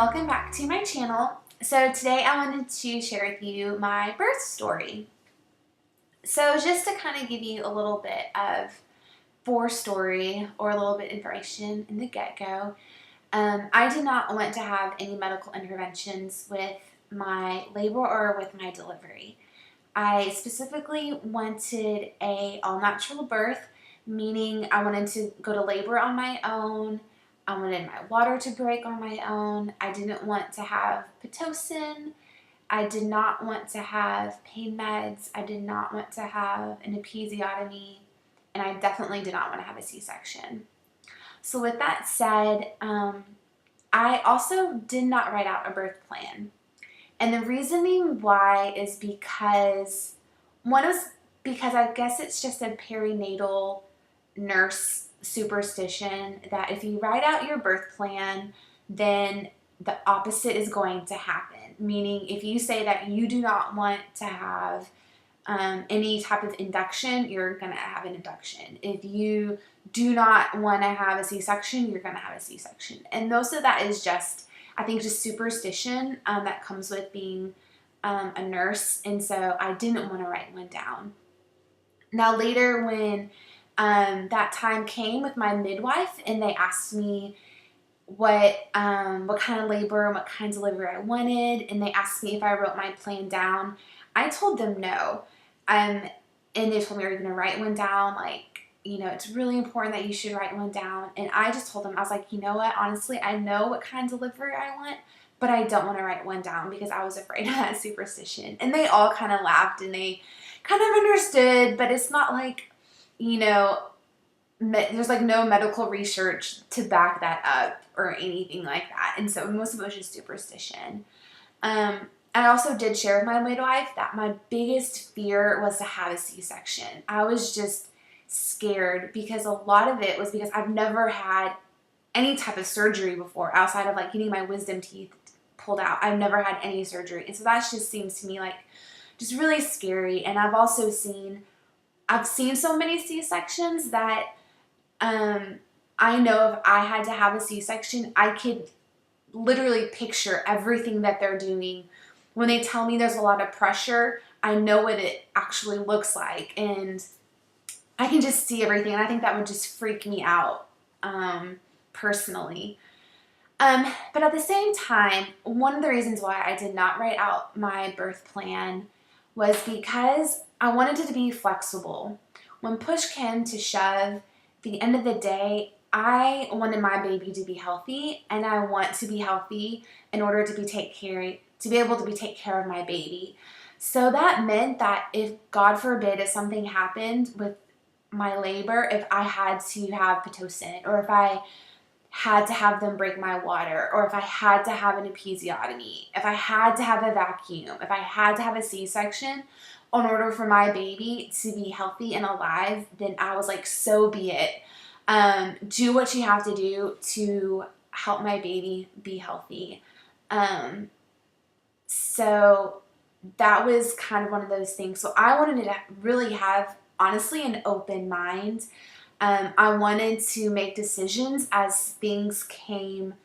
welcome back to my channel. So today I wanted to share with you my birth story. So just to kind of give you a little bit of forestory or a little bit information in the get-go, I did not want to have any medical interventions with my labor or with my delivery. I specifically wanted a all-natural birth, meaning I wanted to go to labor on my own. I wanted my water to break on my own. I didn't want to have Pitocin. I did not want to have pain meds. I did not want to have an episiotomy. And I definitely did not want to have a C-section. So with that said, I also did not write out a birth plan. And the reasoning why is because, one is because I guess it's just a perinatal nurse superstition that if you write out your birth plan, then the opposite is going to happen. Meaning if you say that you do not want to have any type of induction, you're going to have an induction. If you do not want to have a C-section, you're going to have a C-section. And most of that is just, I think, just superstition that comes with being a nurse. And so I didn't want to write one down. Now later when that time came with my midwife and they asked me what kind of labor and what kind of delivery I wanted, and they asked me if I wrote my plan down, I told them no. And they told me, are you going to write one down? Like, you know, it's really important that you should write one down. And I just told them, I was like, you know what, honestly, I know what kind of delivery I want, but I don't want to write one down because I was afraid of that superstition. And they all kind of laughed and they kind of understood, but it's not like, you know, there's like no medical research to back that up or anything like that. And so most of it was just superstition. I also did share with my midwife that my biggest fear was to have a C-section. I was just scared because a lot of it was because I've never had any type of surgery before outside of like getting my wisdom teeth pulled out. I've never had any surgery. And so that just seems to me like just really scary. And I've also seen so many C-sections that I know if I had to have a C-section, I could literally picture everything that they're doing. When they tell me there's a lot of pressure, I know what it actually looks like, and I can just see everything, and I think that would just freak me out personally. But at the same time, one of the reasons why I did not write out my birth plan was because I wanted it to be flexible. When push came to shove, at the end of the day, I wanted my baby to be healthy, and I want to be healthy in order to be able to take care of my baby. So that meant that if, God forbid, if something happened with my labor, if I had to have Pitocin, or if I had to have them break my water, or if I had to have an episiotomy, if I had to have a vacuum, if I had to have a C-section in order for my baby to be healthy and alive, then I was like, so be it. Do what you have to do to help my baby be healthy. So that was kind of one of those things. So I wanted to really have, honestly, an open mind. I wanted to make decisions as things came,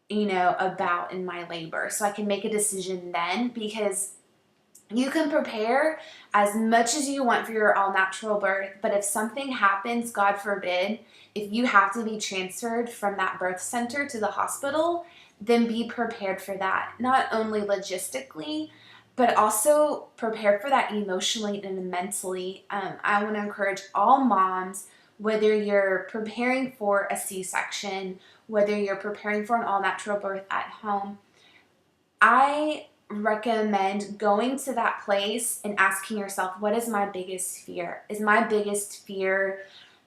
you know, about in my labor. So I can make a decision then, because you can prepare as much as you want for your all-natural birth, but if something happens, God forbid, if you have to be transferred from that birth center to the hospital, then be prepared for that. Not only logistically, but also prepare for that emotionally and mentally. I want to encourage all moms, whether you're preparing for a C-section, whether you're preparing for an all-natural birth at home, I recommend going to that place and asking yourself, what is my biggest fear? Is my biggest fear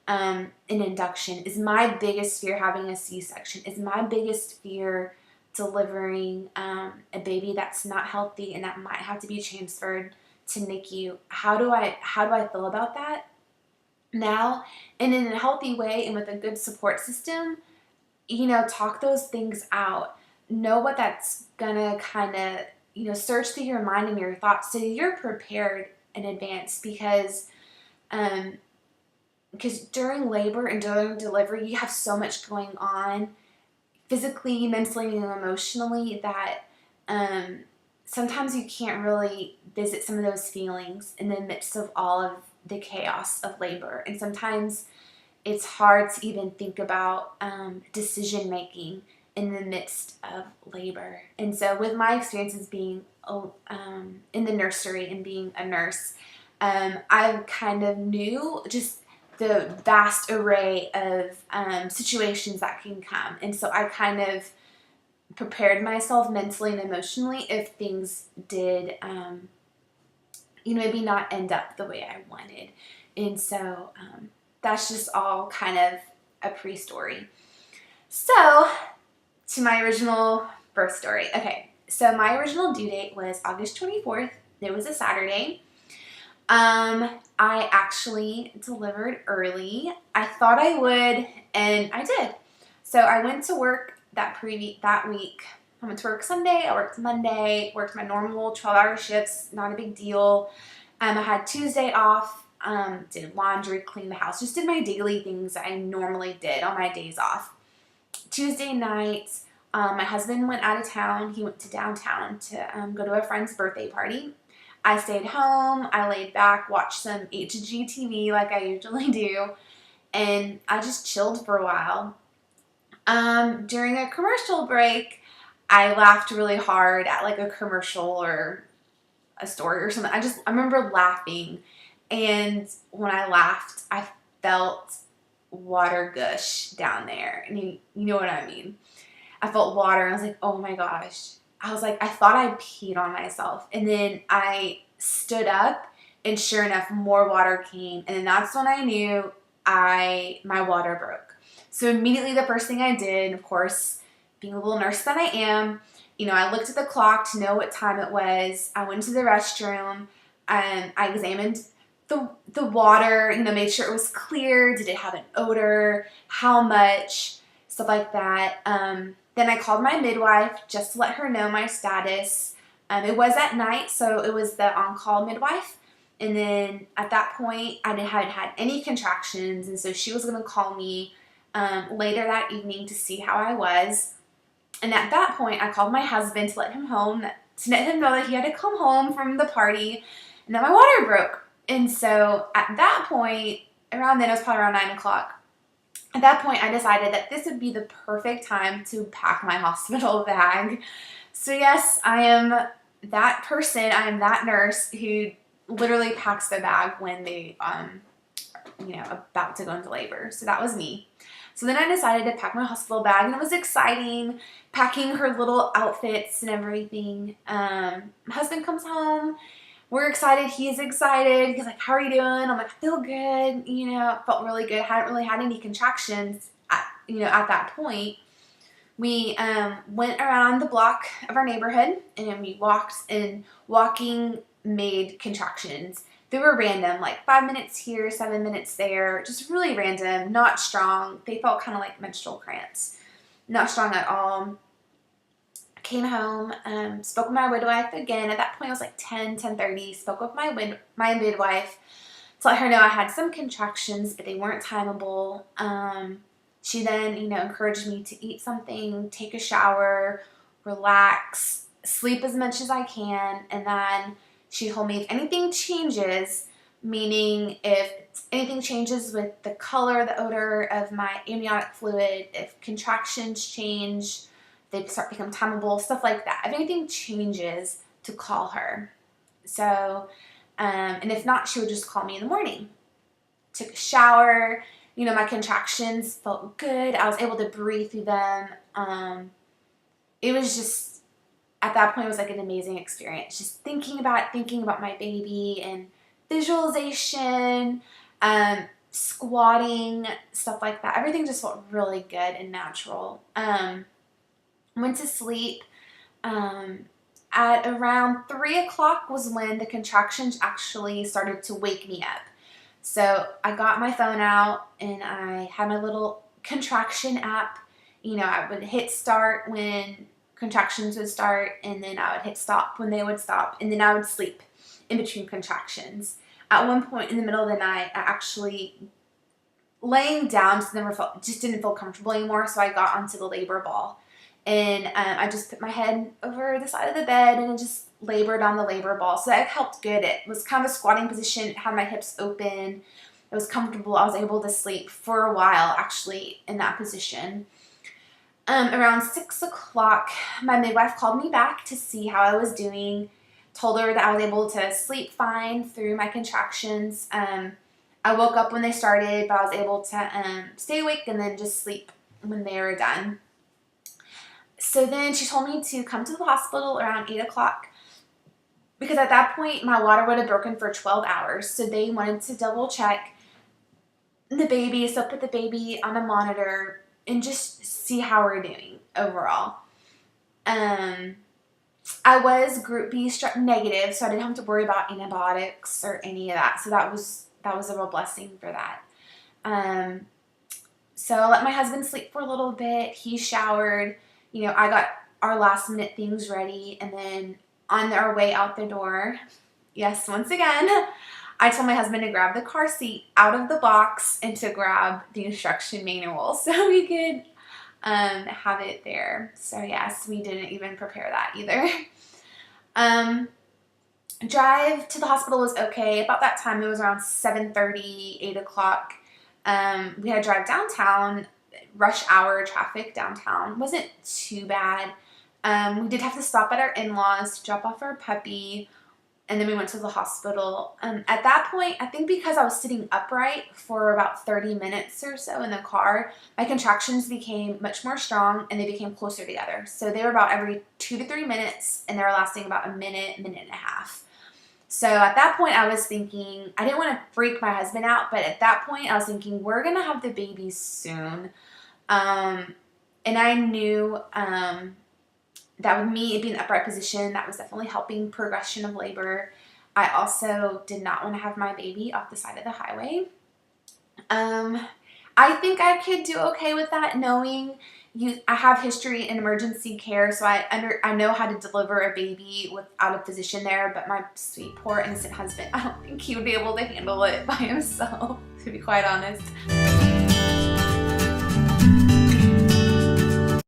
an induction? Is my biggest fear having a C-section? Is my biggest fear delivering a baby that's not healthy and that might have to be transferred to NICU? How do I feel about that now? And in a healthy way and with a good support system, you know, talk those things out. Know what that's gonna kind of, you know, search through your mind and your thoughts so you're prepared in advance, because during labor and during delivery, you have so much going on physically, mentally, and emotionally that sometimes you can't really visit some of those feelings in the midst of all of the chaos of labor. And sometimes it's hard to even think about decision making in the midst of labor. And so with my experiences being in the nursery and being a nurse, I kind of knew just the vast array of situations that can come. And so I kind of prepared myself mentally and emotionally if things did, maybe not end up the way I wanted. And so that's just all kind of a pre-story. So to my original birth story. Okay, so my original due date was August 24th. It was a Saturday. I actually delivered early. I thought I would, and I did. So I went to work that week. I went to work Sunday, I worked Monday, worked my normal 12-hour shifts, not a big deal. I had Tuesday off, did laundry, cleaned the house, just did my daily things I normally did on my days off. Tuesday night, my husband went out of town. He went to downtown to go to a friend's birthday party. I stayed home. I laid back, watched some HGTV like I usually do, and I just chilled for a while. During a commercial break, I laughed really hard at like a commercial or a story or something. I remember laughing, and when I laughed, I felt water gush down there, and you know what I mean. I felt water, and I was like, oh my gosh. I was like, I thought I peed on myself, and then I stood up, and sure enough, more water came, and then that's when I knew my water broke. So immediately the first thing I did, of course, being a little nurse that I am, I looked at the clock to know what time it was. I went to the restroom, and I examined the water, made sure it was clear. Did it have an odor? How much? Stuff like that. Then I called my midwife just to let her know my status. It was at night, so it was the on-call midwife. And then at that point, I hadn't had any contractions, and so she was going to call me later that evening to see how I was. And at that point, I called my husband to let him know that he had to come home from the party and that my water broke. And so at that point, around then, it was probably around 9 o'clock. At that point, I decided that this would be the perfect time to pack my hospital bag. So yes, I am that person, I am that nurse who literally packs the bag when they, about to go into labor. So that was me. So then I decided to pack my hospital bag, and it was exciting, packing her little outfits and everything. My husband comes home. We're excited. He's excited. He's like, how are you doing? I'm like, I feel good. Felt really good. Hadn't really had any contractions at that point. We went around the block of our neighborhood, and we walked, and walking made contractions. They were random, like 5 minutes here, 7 minutes there, just really random, not strong. They felt kind of like menstrual cramps. Not strong at all. Came home, spoke with my midwife again. At that point, it was like 10:30. Spoke with my midwife to let her know I had some contractions, but they weren't timeable. She then, encouraged me to eat something, take a shower, relax, sleep as much as I can, and then she told me if anything changes, meaning if anything changes with the color, the odor of my amniotic fluid, if contractions change, they become timeable, stuff like that. If anything changes, to call her. So, and if not, she would just call me in the morning. Took a shower. My contractions felt good. I was able to breathe through them. It was just, at that point, it was like an amazing experience. Just thinking about my baby and visualization, squatting, stuff like that. Everything just felt really good and natural. Went to sleep. At around 3 o'clock was when the contractions actually started to wake me up. So I got my phone out, and I had my little contraction app. I would hit start when contractions would start, and then I would hit stop when they would stop, and then I would sleep in between contractions. At one point in the middle of the night, I actually laying down just didn't feel comfortable anymore, so I got onto the labor ball. And I just put my head over the side of the bed and just labored on the labor ball. So that helped good. It was kind of a squatting position. It had my hips open. It was comfortable. I was able to sleep for a while, actually, in that position. Around 6 o'clock, my midwife called me back to see how I was doing. Told her that I was able to sleep fine through my contractions. I woke up when they started, but I was able to stay awake and then just sleep when they were done. So then she told me to come to the hospital around 8 o'clock because at that point my water would have broken for 12 hours. So they wanted to double check the baby, so put the baby on a monitor and just see how we're doing overall. I was group B strep negative, so I didn't have to worry about antibiotics or any of that. So that was a real blessing for that. So I let my husband sleep for a little bit. He showered. You know, I got our last minute things ready, and then on our way out the door, yes, once again, I told my husband to grab the car seat out of the box and to grab the instruction manual so we could have it there. So yes, we didn't even prepare that either. Drive to the hospital was okay. About that time, it was around 7:30, 8 o'clock. We had to drive downtown. Rush hour traffic downtown wasn't too bad. We did have to stop at our in-laws to drop off our puppy, and then we went to the hospital. At that point, I think because I was sitting upright for about 30 minutes or so in the car, my contractions became much more strong and they became closer together. So they were about every 2 to 3 minutes, and they were lasting about a minute and a half. So at that point, I was thinking, I didn't want to freak my husband out, but at that point, I was thinking, we're going to have the baby soon. And I knew that with me being in the upright position, that was definitely helping progression of labor. I also did not want to have my baby off the side of the highway. I think I could do okay with that, knowing I have history in emergency care, so I know how to deliver a baby without a physician there, but my sweet, poor, innocent husband, I don't think he would be able to handle it by himself, to be quite honest.